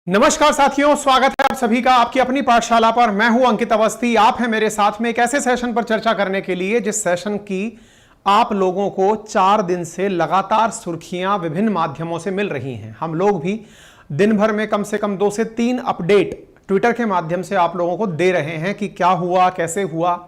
नमस्कार साथियों, स्वागत है आप सभी का आपकी अपनी पाठशाला पर। मैं हूं अंकित अवस्थी। आप हैं मेरे साथ में एक ऐसे सेशन पर चर्चा करने के लिए जिस सेशन की आप लोगों को 4 दिन से लगातार सुर्खियां विभिन्न माध्यमों से मिल रही हैं। हम लोग भी दिन भर में कम से कम 2 से 3 अपडेट ट्विटर के माध्यम से आप लोगों को दे रहे हैं कि क्या हुआ, कैसे हुआ।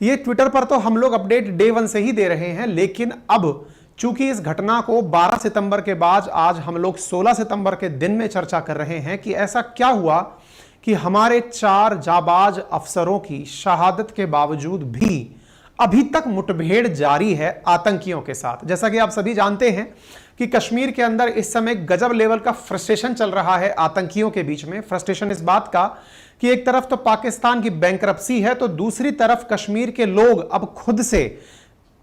ये ट्विटर पर तो हम लोग अपडेट डे 1 से ही दे रहे हैं, लेकिन अब चूंकि इस घटना को 12 सितंबर के बाद आज हम लोग 16 सितंबर के दिन में चर्चा कर रहे हैं कि ऐसा क्या हुआ कि हमारे 4 जाबाज अफसरों की शहादत के बावजूद भी अभी तक मुठभेड़ जारी है आतंकियों के साथ। जैसा कि आप सभी जानते हैं कि कश्मीर के अंदर इस समय गजब लेवल का फ्रस्ट्रेशन चल रहा है आतंकियों के बीच में। फ्रस्ट्रेशन इस बात का कि एक तरफ तो पाकिस्तान की बैंकरप्सी है, तो दूसरी तरफ कश्मीर के लोग अब खुद से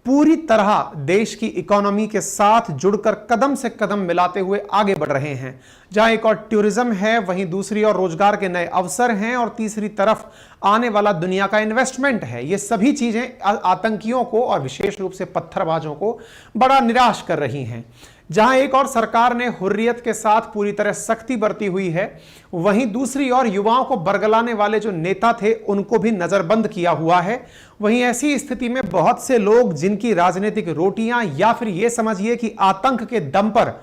पूरी तरह देश की इकोनॉमी के साथ जुड़कर कदम से कदम मिलाते हुए आगे बढ़ रहे हैं। जहां एक और टूरिज्म है, वहीं दूसरी ओर रोजगार के नए अवसर हैं और तीसरी तरफ आने वाला दुनिया का इन्वेस्टमेंट है। ये सभी चीजें आतंकियों को और विशेष रूप से पत्थरबाजों को बड़ा निराश कर रही हैं। जहां एक और सरकार ने हुर्रियत के साथ पूरी तरह सख्ती बरती हुई है, वहीं दूसरी ओर युवाओं को बरगलाने वाले जो नेता थे उनको भी नजरबंद किया हुआ है। वहीं ऐसी स्थिति में बहुत से लोग जिनकी राजनीतिक रोटियां या फिर यह समझिए कि आतंक के दम पर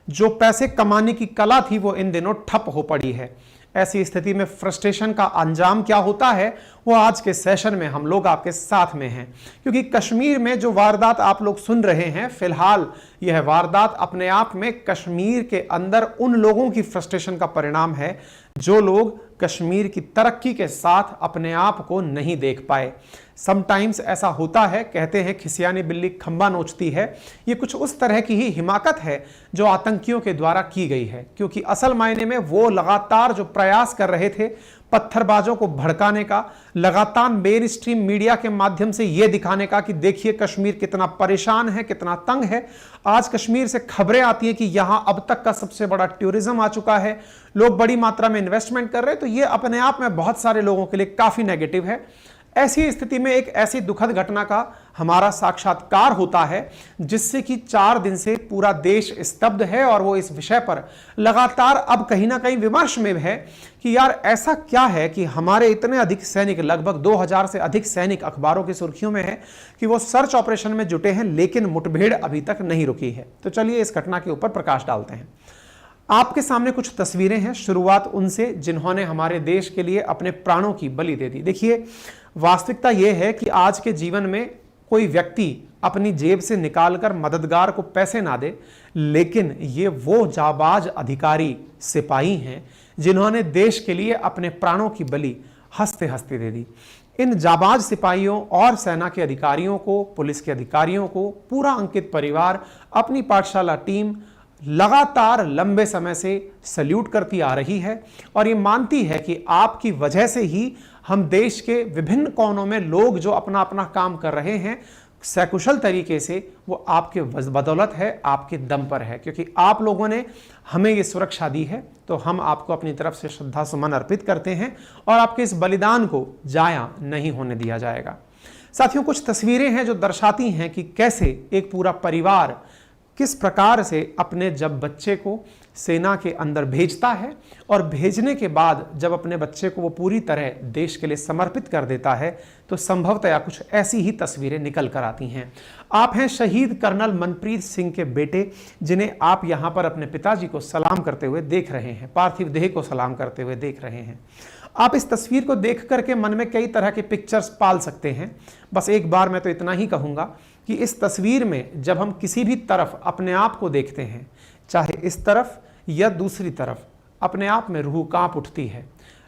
जो पैसे कमाने की कला थी वो इन दिनों ठप हो पड़ी है। ऐसी स्थिति में फ्रस्ट्रेशन का अंजाम क्या होता है वो आज के सेशन में हम लोग आपके साथ में हैं। क्योंकि कश्मीर में जो वारदात आप लोग सुन रहे हैं, फिलहाल यह वारदात अपने आप में कश्मीर के अंदर उन लोगों की फ्रस्ट्रेशन का परिणाम है जो लोग कश्मीर की तरक्की के साथ अपने आप को नहीं देख पाए। समटाइम्स ऐसा होता है, कहते हैं खिसियानी बिल्ली खंबा नोचती है। ये कुछ उस तरह की ही हिमाकत है जो आतंकियों के द्वारा की गई है, क्योंकि असल मायने में वो लगातार जो प्रयास कर रहे थे पत्थरबाजों को भड़काने का, लगातार मेन स्ट्रीम मीडिया के माध्यम से यह दिखाने का कि देखिए कश्मीर कितना परेशान है, कितना तंग है। आज कश्मीर से खबरें आती हैं कि यहां अब तक का सबसे बड़ा टूरिज्म आ चुका है, लोग बड़ी मात्रा में इन्वेस्टमेंट कर रहे हैं। तो यह अपने आप में बहुत सारे लोगों के लिए काफी नेगेटिव है। ऐसी स्थिति में एक ऐसी दुखद घटना का हमारा साक्षात्कार होता है जिससे कि 4 दिन से पूरा देश स्तब्ध है और वो इस विषय पर लगातार अब कहीं ना कहीं विमर्श में है कि यार ऐसा क्या है कि हमारे इतने अधिक सैनिक, लगभग 2000 से अधिक सैनिक अखबारों की सुर्खियों में है कि वो सर्च ऑपरेशन में जुटे हैं, लेकिन मुठभेड़ अभी तक नहीं रुकी है। तो चलिए इस घटना के ऊपर प्रकाश डालते हैं। आपके सामने कुछ तस्वीरें हैं, शुरुआत उनसे जिन्होंने हमारे देश के लिए अपने प्राणों की बलि दे दी। देखिए, वास्तविकता यह है कि आज के जीवन में कोई व्यक्ति अपनी जेब से निकालकर मददगार को पैसे ना दे, लेकिन ये वो जाबाज अधिकारी, सिपाही हैं जिन्होंने देश के लिए अपने प्राणों की बलि हंसते हंसते दे दी। इन जाबाज सिपाहियों और सेना के अधिकारियों को, पुलिस के अधिकारियों को पूरा अंकित परिवार, अपनी पाठशाला टीम लगातार लंबे समय से सल्यूट करती आ रही है और ये मानती है कि आपकी वजह से ही हम देश के विभिन्न कोनों में लोग जो अपना अपना काम कर रहे हैं सकुशल तरीके से, वो आपके बदौलत है, आपके दम पर है। क्योंकि आप लोगों ने हमें ये सुरक्षा दी है, तो हम आपको अपनी तरफ से श्रद्धा सुमन अर्पित करते हैं और आपके इस बलिदान को जाया नहीं होने दिया जाएगा। साथियों, कुछ तस्वीरें हैं जो दर्शाती हैं कि कैसे एक पूरा परिवार किस प्रकार से अपने जब बच्चे को सेना के अंदर भेजता है और भेजने के बाद जब अपने बच्चे को वो पूरी तरह देश के लिए समर्पित कर देता है, तो संभवतया कुछ ऐसी ही तस्वीरें निकल कर आती हैं। आप हैं शहीद कर्नल मनप्रीत सिंह के बेटे, जिन्हें आप यहाँ पर अपने पिताजी को सलाम करते हुए देख रहे हैं, पार्थिव देह को सलाम करते हुए देख रहे हैं। आप इस तस्वीर को देख करके मन में कई तरह के पिक्चर्स पाल सकते हैं। बस एक बार मैं तो इतना ही कहूँगा कि इस तस्वीर में जब हम किसी भी तरफ अपने आप को देखते हैं, चाहे इस तरफ या दूसरी तरफ, अपने आप में रूह कांप उठती है।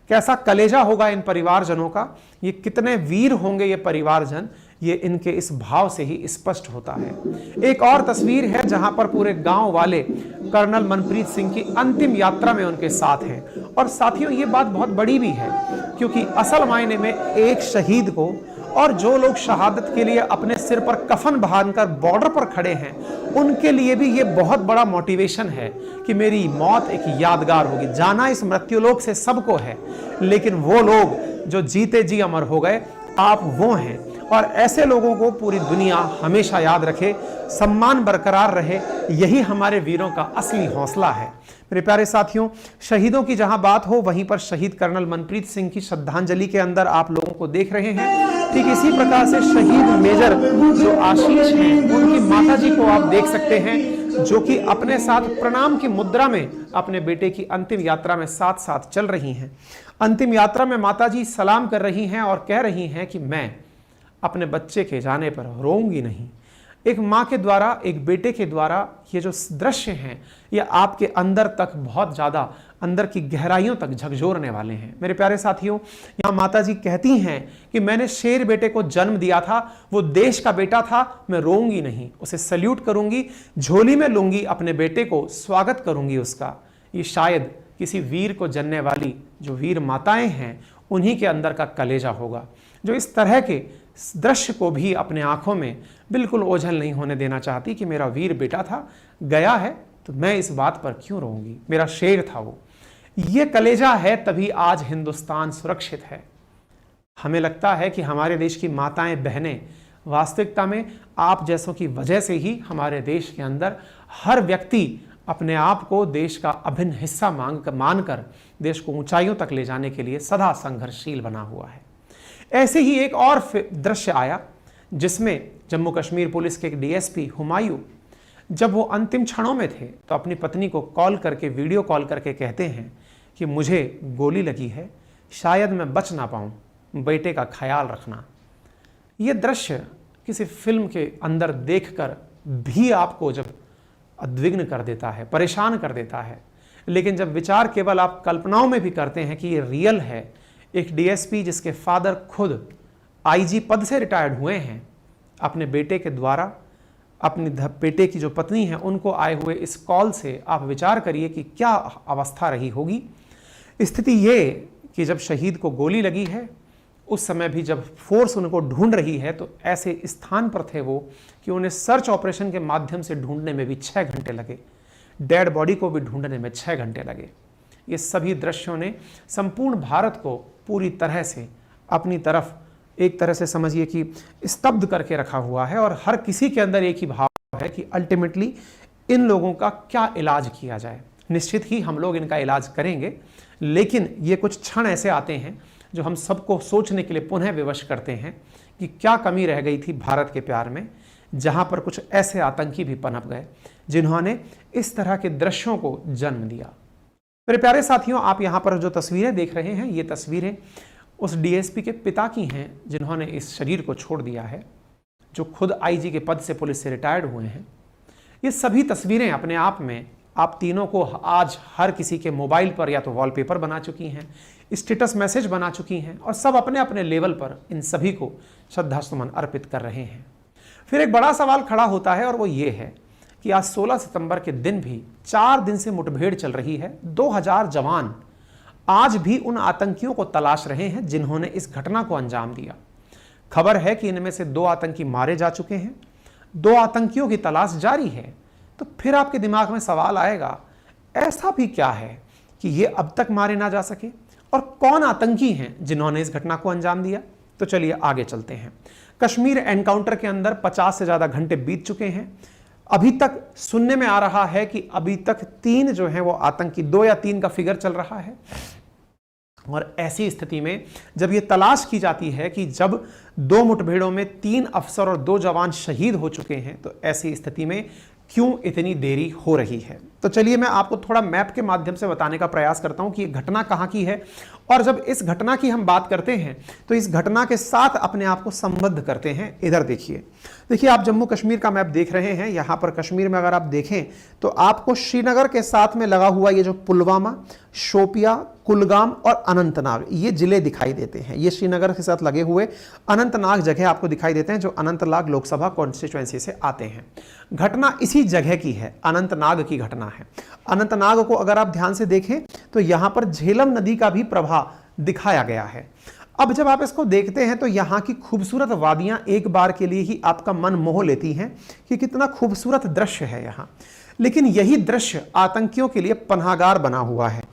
कैसा कलेजा होगा इन परिवारजनों का, ये कितने वीर होंगे ये परिवारजन, ये इनके इस भाव से ही स्पष्ट होता है। एक और तस्वीर है जहां पर पूरे गांव वाले कर्नल मनप्रीत सिंह की अंतिम यात्रा में उनके साथ हैं। और साथियों, ये बात बहुत बड़ी भी है, क्योंकि असल मायने में एक शहीद को और जो लोग शहादत के लिए अपने सिर पर कफन बांधकर बॉर्डर पर खड़े हैं, उनके लिए भी ये बहुत बड़ा मोटिवेशन है कि मेरी मौत एक यादगार होगी। जाना इस मृत्युलोक से सबको है, लेकिन वो लोग जो जीते जी अमर हो गए, आप वो हैं। और ऐसे लोगों को पूरी दुनिया हमेशा याद रखे, सम्मान बरकरार रहे। यही हमारे वीरों का असली हौसला है। मेरे प्यारे साथियों, शहीदों की जहां बात हो वहीं पर शहीद कर्नल मनप्रीत सिंह की श्रद्धांजलि के अंदर आप लोगों को देख रहे हैं। ठीक इसी प्रकार से शहीद मेजर जो आशीष हैं, उनकी माताजी को आप देख सकते हैं, जो कि अपने साथ प्रणाम की मुद्रा में अपने बेटे की अंतिम यात्रा में साथ साथ चल रही हैं। अंतिम यात्रा में माताजी सलाम कर रही हैं और कह रही हैं कि मैं अपने बच्चे के जाने पर रोऊंगी नहीं। एक माँ के द्वारा, एक बेटे के द्वारा ये जो दृश्य हैं, ये आपके अंदर तक बहुत ज़्यादा अंदर की गहराइयों तक झकझोरने वाले हैं। मेरे प्यारे साथियों, यहाँ माताजी कहती हैं कि मैंने शेर बेटे को जन्म दिया था, वो देश का बेटा था, मैं रोऊंगी नहीं, उसे सल्यूट करूंगी, झोली में लूंगी अपने बेटे को, स्वागत करूंगी उसका। ये शायद किसी वीर को जनने वाली जो वीर माताएं हैं, उन्हीं के अंदर का कलेजा होगा, जो इस तरह के दृश्य को भी अपने आंखों में बिल्कुल ओझल नहीं होने देना चाहती कि मेरा वीर बेटा था, गया है तो मैं इस बात पर क्यों रोऊंगी, मेरा शेर था वो। ये कलेजा है, तभी आज हिंदुस्तान सुरक्षित है। हमें लगता है कि हमारे देश की माताएं बहनें, वास्तविकता में आप जैसों की वजह से ही हमारे देश के अंदर हर व्यक्ति अपने आप को देश का अभिन्न हिस्सा मानकर देश को ऊंचाइयों तक ले जाने के लिए सदा संघर्षशील बना हुआ है। ऐसे ही एक और दृश्य आया जिसमें जम्मू कश्मीर पुलिस के एक डीएसपी हुमायूं, जब वो अंतिम क्षणों में थे तो अपनी पत्नी को कॉल करके, वीडियो कॉल करके कहते हैं कि मुझे गोली लगी है, शायद मैं बच ना पाऊं, बेटे का ख्याल रखना। ये दृश्य किसी फिल्म के अंदर देखकर भी आपको जब उद्विग्न कर देता है, परेशान कर देता है, लेकिन जब विचार केवल आप कल्पनाओं में भी करते हैं कि ये रियल है, एक डीएसपी जिसके फादर खुद आईजी पद से रिटायर्ड हुए हैं, अपने बेटे के द्वारा अपनी बेटे की जो पत्नी है उनको आए हुए इस कॉल से आप विचार करिए कि क्या अवस्था रही होगी। स्थिति ये कि जब शहीद को गोली लगी है, उस समय भी जब फोर्स उनको ढूंढ रही है तो ऐसे स्थान पर थे वो कि उन्हें सर्च ऑपरेशन के माध्यम से ढूंढने में भी 6 घंटे लगे, डेड बॉडी को भी ढूंढने में 6 घंटे लगे। ये सभी दृश्यों ने संपूर्ण भारत को पूरी तरह से अपनी तरफ, एक तरह से समझिए कि स्तब्ध करके रखा हुआ है, और हर किसी के अंदर एक ही भाव है कि अल्टीमेटली इन लोगों का क्या इलाज किया जाए। निश्चित ही हम लोग इनका इलाज करेंगे, लेकिन ये कुछ क्षण ऐसे आते हैं जो हम सबको सोचने के लिए पुनः विवश करते हैं कि क्या कमी रह गई थी भारत के प्यार में, जहां पर कुछ ऐसे आतंकी भी पनप गए जिन्होंने इस तरह के दृश्यों को जन्म दिया। मेरे प्यारे साथियों, आप यहां पर जो तस्वीरें देख रहे हैं, ये तस्वीरें उस डीएसपी के पिता की हैं जिन्होंने इस शरीर को छोड़ दिया है, जो खुद आईजी के पद से पुलिस से रिटायर्ड हुए हैं। ये सभी तस्वीरें अपने आप में आप तीनों को आज हर किसी के मोबाइल पर या तो वॉलपेपर बना चुकी हैं, स्टेटस मैसेज बना चुकी हैं, और सब अपने अपने लेवल पर इन सभी को श्रद्धासुमन अर्पित कर रहे हैं। फिर एक बड़ा सवाल खड़ा होता है, और वो ये है कि आज 16 सितंबर के दिन भी 4 दिन से मुठभेड़ चल रही है। 2000 जवान आज भी उन आतंकियों को तलाश रहे हैं जिन्होंने इस घटना को अंजाम दिया। खबर है कि इनमें से 2 आतंकी मारे जा चुके हैं, 2 आतंकियों की तलाश जारी है। तो फिर आपके दिमाग में सवाल आएगा, ऐसा भी क्या है कि ये अब तक मारे ना जा सके, और कौन आतंकी हैं जिन्होंने इस घटना को अंजाम दिया? तो चलिए आगे चलते हैं। कश्मीर एनकाउंटर के अंदर 50 से ज्यादा घंटे बीत चुके हैं। अभी तक सुनने में आ रहा है कि अभी तक 3 जो हैं वो आतंकी, 2 या 3 का फिगर चल रहा है। और ऐसी स्थिति में जब ये तलाश की जाती है कि जब 2 मुठभेड़ों में 3 अफसर और 2 जवान शहीद हो चुके हैं, तो ऐसी स्थिति में क्यों इतनी देरी हो रही है? तो चलिए मैं आपको थोड़ा मैप के माध्यम से बताने का प्रयास करता हूं कि ये घटना कहां की है, और जब इस घटना की हम बात करते हैं तो इस घटना के साथ अपने आप को संबद्ध करते हैं। इधर देखिए आप जम्मू कश्मीर का मैप देख रहे हैं। यहां पर कश्मीर में अगर आप देखें तो आपको श्रीनगर के साथ में लगा हुआ ये जो पुलवामा, शोपिया, कुलगाम और अनंतनाग, ये जिले दिखाई देते हैं। ये श्रीनगर के साथ लगे हुए अनंतनाग जगह आपको दिखाई देते हैं, जो अनंतनाग लोकसभा कॉन्स्टिट्यूएंसी से आते हैं। घटना इसी जगह की है, अनंतनाग की घटना है। अनंतनाग को अगर आप ध्यान से देखें तो यहां पर झेलम नदी का भी प्रवाह दिखाया गया है। अब जब आप इसको देखते हैं तो यहाँ की खूबसूरत वादियां एक बार के लिए ही आपका मन मोह लेती हैं कि कितना खूबसूरत दृश्य है यहाँ। लेकिन यही दृश्य आतंकियों के लिए पनाहगार बना हुआ है।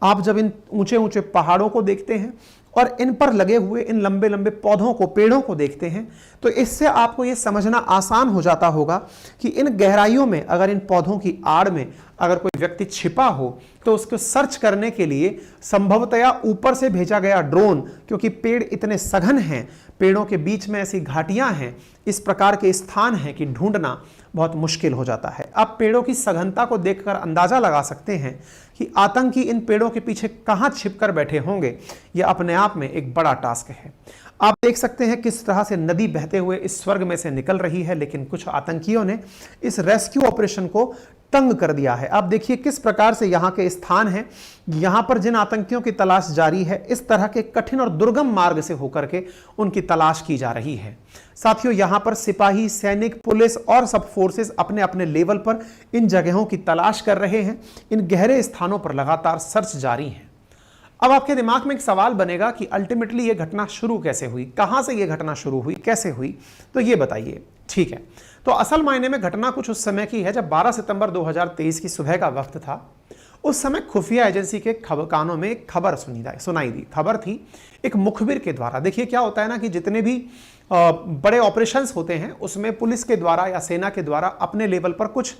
आप जब इन ऊंचे ऊंचे पहाड़ों को देखते हैं और इन पर लगे हुए इन लंबे लंबे पौधों को, पेड़ों को देखते हैं, तो इससे आपको यह समझना आसान हो जाता होगा कि इन गहराइयों में अगर इन पौधों की आड़ में अगर कोई व्यक्ति छिपा हो तो उसको सर्च करने के लिए संभवतया ऊपर से भेजा गया ड्रोन, क्योंकि पेड़ इतने सघन हैं, पेड़ों के बीच में ऐसी घाटियां हैं, इस प्रकार के स्थान हैं कि ढूंढना बहुत मुश्किल हो जाता है। आप पेड़ों की सघनता को देखकर अंदाजा लगा सकते हैं कि आतंकी इन पेड़ों के पीछे कहां छिपकर बैठे होंगे। यह अपने आप में एक बड़ा टास्क है। आप देख सकते हैं किस तरह से नदी बहते हुए इस स्वर्ग में से निकल रही है, लेकिन कुछ आतंकियों ने इस रेस्क्यू ऑपरेशन को तंग कर दिया है। आप देखिए किस प्रकार से यहां के स्थान है, यहां पर जिन आतंकियों की तलाश जारी है, इस तरह के कठिन और दुर्गम मार्ग से होकर के उनकी तलाश की जा रही है। साथियों, यहां पर सिपाही, सैनिक, पुलिस और सब फोर्सेस अपने अपने लेवल पर इन जगहों की तलाश कर रहे हैं। इन गहरे स्थानों पर लगातार सर्च जारी है। अब आपके दिमाग में एक सवाल बनेगा कि अल्टीमेटली यह घटना शुरू कैसे हुई, कहां से यह घटना शुरू हुई, कैसे हुई, तो यह बताइए। ठीक है, तो असल मायने में घटना कुछ उस समय की है जब 12 सितंबर 2023 की सुबह का वक्त था। उस समय खुफिया एजेंसी के कानों में एक खबर सुनाई दी। खबर थी एक मुखबिर के द्वारा। देखिए क्या होता है ना कि जितने भी बड़े ऑपरेशंस होते हैं उसमें पुलिस के द्वारा या सेना के द्वारा अपने लेवल पर कुछ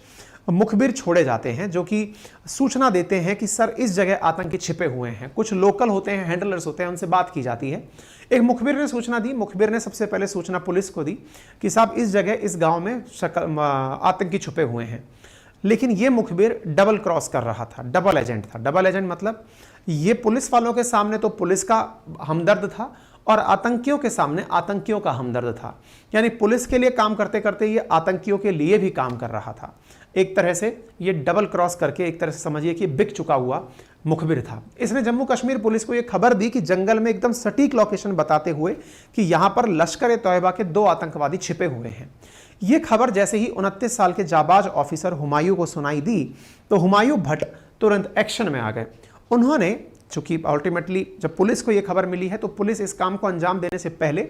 मुखबिर छोड़े जाते हैं जो कि सूचना देते हैं कि सर इस जगह आतंकी छिपे हुए हैं। कुछ लोकल होते हैं, हैंडलर्स होते हैं, उनसे बात की जाती है। एक मुखबिर ने सूचना दी। मुखबिर ने सबसे पहले सूचना पुलिस को दी कि साहब इस जगह इस गांव में आतंकी छुपे हुए हैं। लेकिन यह मुखबिर डबल क्रॉस कर रहा था, डबल एजेंट था। डबल एजेंट मतलब ये पुलिस वालों के सामने तो पुलिस का हमदर्द था और आतंकियों के सामने आतंकियों का हमदर्द था। यानी पुलिस के लिए काम करते करते ये आतंकियों के लिए भी काम कर रहा था। एक तरह से ये डबल क्रॉस करके एक तरह से समझिए कि बिक चुका हुआ मुखबिर था। इसने जम्मू कश्मीर पुलिस को यह खबर दी कि जंगल में एकदम सटीक लोकेशन बताते हुए कि यहां पर लश्कर-ए-तौयबा के 2 आतंकवादी छिपे हुए हैं। यह खबर जैसे ही 29 साल के जाबाज ऑफिसर हुमायूं को सुनाई दी तो हुमायूं भट्ट तुरंत एक्शन में आ गए। उन्होंने, चूंकि अल्टीमेटली जब पुलिस को यह खबर मिली है तो पुलिस इस काम को अंजाम देने से पहले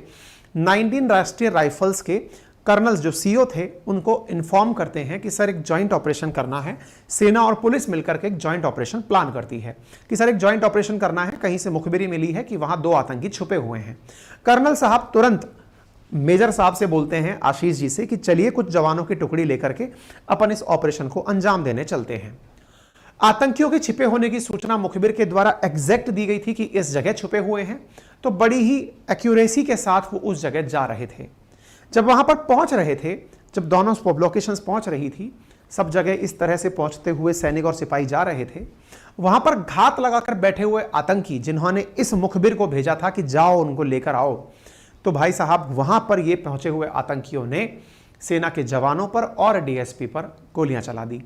19 राष्ट्रीय राइफल्स के कर्नल्स जो सीओ थे उनको इन्फॉर्म करते हैं कि सर एक जॉइंट ऑपरेशन करना है। सेना और पुलिस मिलकर के एक जॉइंट ऑपरेशन प्लान करती है कि सर एक जॉइंट ऑपरेशन करना है। कहीं से मुखबिरी मिली है कि वहां 2 आतंकी छुपे हुए हैं। कर्नल साहब तुरंत मेजर साहब से बोलते हैं, आशीष जी से, कि चलिए कुछ जवानों की टुकड़ी लेकर के अपन इस ऑपरेशन को अंजाम देने चलते हैं। आतंकियों के छिपे होने की सूचना मुखबिर के द्वारा एग्जैक्ट दी गई थी कि इस जगह छुपे हुए हैं, तो बड़ी ही एक्यूरेसी के साथ वो उस जगह जा रहे थे। जब वहां पर पहुंच रहे थे, जब दोनों लोकेशंस पहुंच रही थी, सब जगह इस तरह से पहुंचते हुए सैनिक और सिपाही जा रहे थे। वहां पर घात लगाकर बैठे हुए आतंकी जिन्होंने इस मुखबिर को भेजा था कि जाओ उनको लेकर आओ, तो भाई साहब वहां पर ये पहुंचे हुए आतंकियों ने सेना के जवानों पर और डीएसपी पर गोलियां चला दी।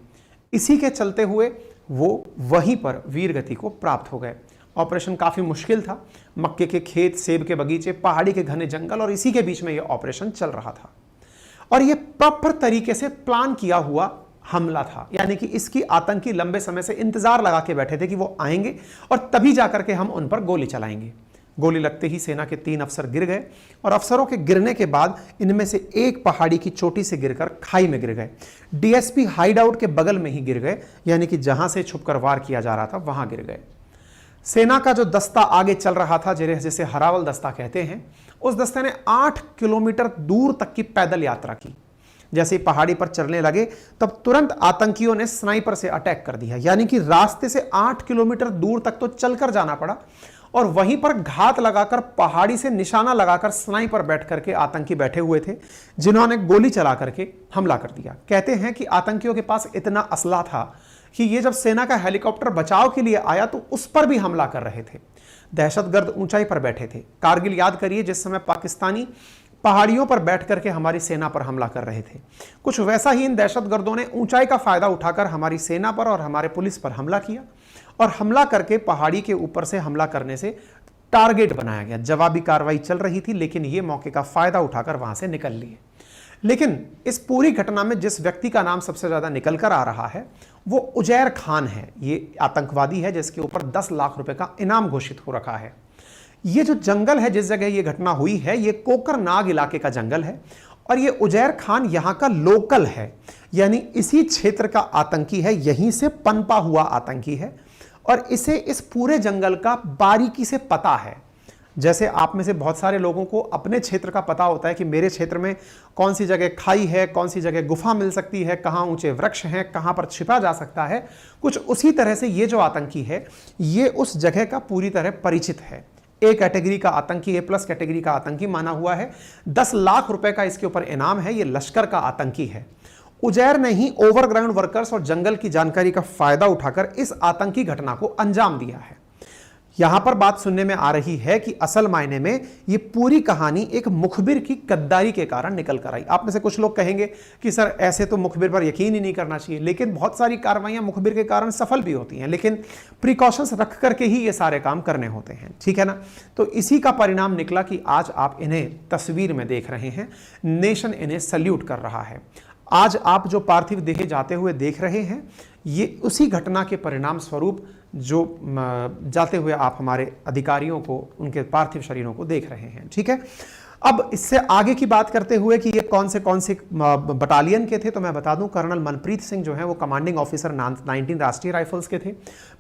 इसी के चलते हुए वो वहीं पर वीर गति को प्राप्त हो गए। ऑपरेशन काफी मुश्किल था। मक्के के खेत, सेब के बगीचे, पहाड़ी के घने जंगल और इसी के बीच में यह ऑपरेशन चल रहा था। और यह प्रॉपर तरीके से प्लान किया हुआ हमला था। यानी कि इसकी आतंकी लंबे समय से इंतजार लगा के बैठे थे कि वो आएंगे और तभी जाकर के हम उन पर गोली चलाएंगे। गोली लगते ही सेना के 3 अफसर गिर गए और अफसरों के गिरने के बाद इनमें से एक पहाड़ी की चोटी से गिरकर खाई में गिर गए। डीएसपी हाइडआउट के बगल में ही गिर गए, यानी कि जहां से छुपकर वार किया जा रहा था वहां गिर गए। सेना का जो दस्ता आगे चल रहा था, जिसे हरावल दस्ता कहते हैं, उस दस्ते ने 8 किलोमीटर दूर तक की पैदल यात्रा की। जैसे ही पहाड़ी पर चलने लगे तब तुरंत आतंकियों ने स्नाइपर से अटैक कर दिया। यानी कि रास्ते से 8 किलोमीटर दूर तक तो चलकर जाना पड़ा और वहीं पर घात लगाकर, पहाड़ी से निशाना लगाकर स्नाइपर बैठ करके आतंकी बैठे हुए थे, जिन्होंने गोली चला करके हमला कर दिया। कहते हैं कि आतंकियों के पास इतना असला था कि ये जब सेना का हेलीकॉप्टर बचाव के लिए आया तो उस पर भी हमला कर रहे थे। दहशतगर्द ऊंचाई पर बैठे थे। कारगिल याद करिए, जिस समय पाकिस्तानी पहाड़ियों पर बैठ करके हमारी सेना पर हमला कर रहे थे। कुछ वैसा ही इन दहशतगर्दों ने ऊंचाई का फायदा उठाकर हमारी सेना पर और हमारे पुलिस पर हमला किया और हमला करके पहाड़ी के ऊपर से हमला करने से टारगेट बनाया गया। जवाबी कार्रवाई चल रही थी, लेकिन ये मौके का फायदा उठाकर वहां से निकल लिए। लेकिन इस पूरी घटना में जिस व्यक्ति का नाम सबसे ज्यादा निकल कर आ रहा है वो उजैर खान है। ये आतंकवादी है जिसके ऊपर 10 लाख रुपए का इनाम घोषित हो रखा है। ये जो जंगल है जिस जगह ये घटना हुई है, ये कोकरनाग इलाके का जंगल है और ये उजैर खान यहां का लोकल है, यानी इसी क्षेत्र का आतंकी है, यहीं से पनपा हुआ आतंकी है और इसे इस पूरे जंगल का बारीकी से पता है। जैसे आप में से बहुत सारे लोगों को अपने क्षेत्र का पता होता है कि मेरे क्षेत्र में कौन सी जगह खाई है, कौन सी जगह गुफा मिल सकती है, कहाँ ऊंचे वृक्ष हैं, कहाँ पर छिपा जा सकता है। कुछ उसी तरह से ये जो आतंकी है ये उस जगह का पूरी तरह परिचित है। ए कैटेगरी का आतंकी, ए प्लस कैटेगरी का आतंकी माना हुआ है। 10 लाख रुपए का इसके ऊपर इनाम है। ये लश्कर का आतंकी है। उजैर ने ही ओवरग्राउंड वर्कर्स और जंगल की जानकारी का फायदा उठाकर इस आतंकी घटना को अंजाम दिया है। यहां पर बात सुनने में आ रही है कि असल मायने में यह पूरी कहानी एक मुखबिर की गद्दारी के कारण निकल कर आई। आप में से कुछ लोग कहेंगे कि सर ऐसे तो मुखबिर पर यकीन ही नहीं करना चाहिए, लेकिन बहुत सारी कार्रवाइयां मुखबिर के कारण सफल भी होती हैं, लेकिन प्रिकॉशंस रख करके ही ये सारे काम करने होते हैं, ठीक है ना। तो इसी का परिणाम निकला कि आज आप इन्हें तस्वीर में देख रहे हैं। नेशन इन्हें सल्यूट कर रहा है। आज आप जो पार्थिव देह जाते हुए देख रहे हैं ये उसी घटना के परिणाम स्वरूप जो जाते हुए आप हमारे अधिकारियों को, उनके पार्थिव शरीरों को देख रहे हैं, ठीक है। अब इससे आगे की बात करते हुए कि ये कौन से बटालियन के थे, तो मैं बता दूं कर्नल मनप्रीत सिंह जो हैं वो कमांडिंग ऑफिसर 19 राष्ट्रीय राइफल्स के थे।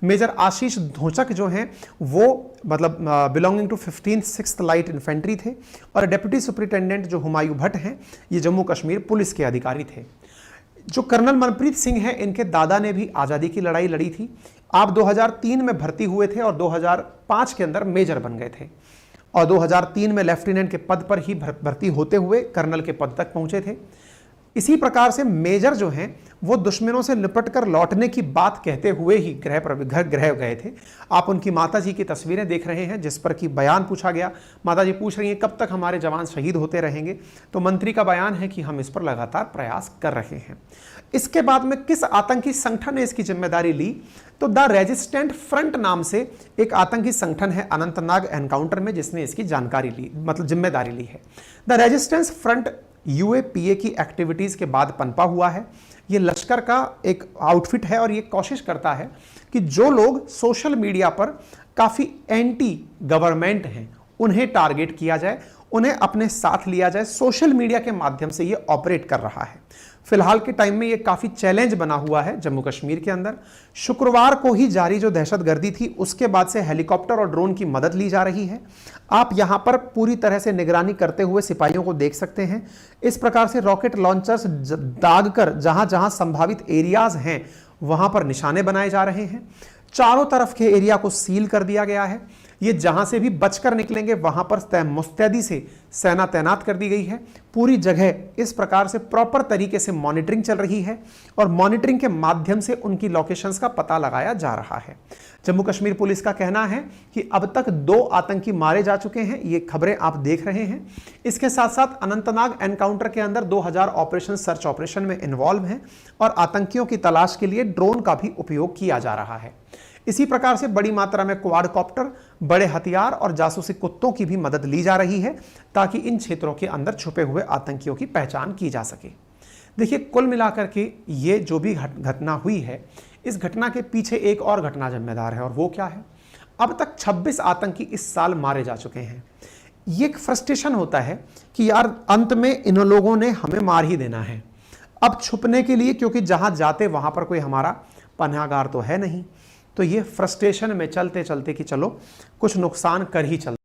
मेजर आशीष धोचक जो हैं वो मतलब belonging to 15 6th light infantry थे। और डेप्यूटी सुपरिटेंडेंट जो हुमायूं भट्ट हैं ये जम्मू कश्मीर पुलिस के अधिकारी थे। जो कर्नल मनप्रीत सिंह हैं इनके दादा ने भी आज़ादी की लड़ाई लड़ी थी। आप 2003 में भर्ती हुए थे और 2005 के अंदर मेजर बन गए थे और 2003 में लेफ्टिनेंट के पद पर ही भर्ती होते हुए कर्नल के पद तक पहुंचे थे। इसी प्रकार से मेजर जो हैं वो दुश्मनों से निपटकर लौटने की बात कहते हुए ही गृह गए थे। आप उनकी माताजी की तस्वीरें देख रहे हैं जिस पर कि बयान पूछा गया। माताजी पूछ रही हैं कब तक हमारे जवान शहीद होते रहेंगे, तो मंत्री का बयान है कि हम इस पर लगातार प्रयास कर रहे हैं। इसके बाद में किस आतंकी संगठन ने इसकी जिम्मेदारी ली, तो द रेजिस्टेंट फ्रंट नाम से एक आतंकी संगठन है अनंतनाग एनकाउंटर में जिसने इसकी जानकारी ली, मतलब जिम्मेदारी ली है। द रेजिस्टेंस फ्रंट यूएपीए की एक्टिविटीज के बाद पनपा हुआ है। ये लश्कर का एक आउटफिट है और ये कोशिश करता है कि जो लोग सोशल मीडिया पर काफी एंटी गवर्नमेंट हैं उन्हें टारगेट किया जाए, उन्हें अपने साथ लिया जाए। सोशल मीडिया के माध्यम से ये ऑपरेट कर रहा है। फिलहाल के टाइम में ये काफी चैलेंज बना हुआ है जम्मू कश्मीर के अंदर। शुक्रवार को ही जारी जो दहशतगर्दी थी उसके बाद से हेलीकॉप्टर और ड्रोन की मदद ली जा रही है। आप यहां पर पूरी तरह से निगरानी करते हुए सिपाहियों को देख सकते हैं। इस प्रकार से रॉकेट लॉन्चर्स दाग कर जहां जहां संभावित एरियाज हैं वहां पर निशाने बनाए जा रहे हैं। चारों तरफ के एरिया को सील कर दिया गया है। ये जहां से भी बचकर निकलेंगे वहां पर मुस्तैदी से सेना तैनात कर दी गई है। पूरी जगह इस प्रकार से प्रॉपर तरीके से मॉनिटरिंग चल रही है और मॉनिटरिंग के माध्यम से उनकी लोकेशंस का पता लगाया जा रहा है। जम्मू कश्मीर पुलिस का कहना है कि अब तक 2 आतंकी मारे जा चुके हैं। ये खबरें आप देख रहे हैं। इसके साथ साथ अनंतनाग एनकाउंटर के अंदर 2000 ऑपरेशन सर्च ऑपरेशन में इन्वॉल्व हैं और आतंकियों की तलाश के लिए ड्रोन का भी उपयोग किया जा रहा है। इसी प्रकार से बड़ी मात्रा में क्वाडकॉप्टर, बड़े हथियार और जासूसी कुत्तों की भी मदद ली जा रही है ताकि इन क्षेत्रों के अंदर छुपे हुए आतंकियों की पहचान की जा सके। देखिए, कुल मिलाकर के ये जो भी घटना हुई है, इस घटना के पीछे एक और घटना जिम्मेदार है और वो क्या है? अब तक 26 आतंकी इस साल मारे जा चुके हैं। ये एक फ्रस्ट्रेशन होता है कि यार अंत में इन लोगों ने हमें मार ही देना है। अब छुपने के लिए, क्योंकि जहां जाते वहां पर कोई हमारा पनाहगार तो है नहीं, तो ये फ्रस्ट्रेशन में चलते चलते कि चलो कुछ नुकसान कर ही चलते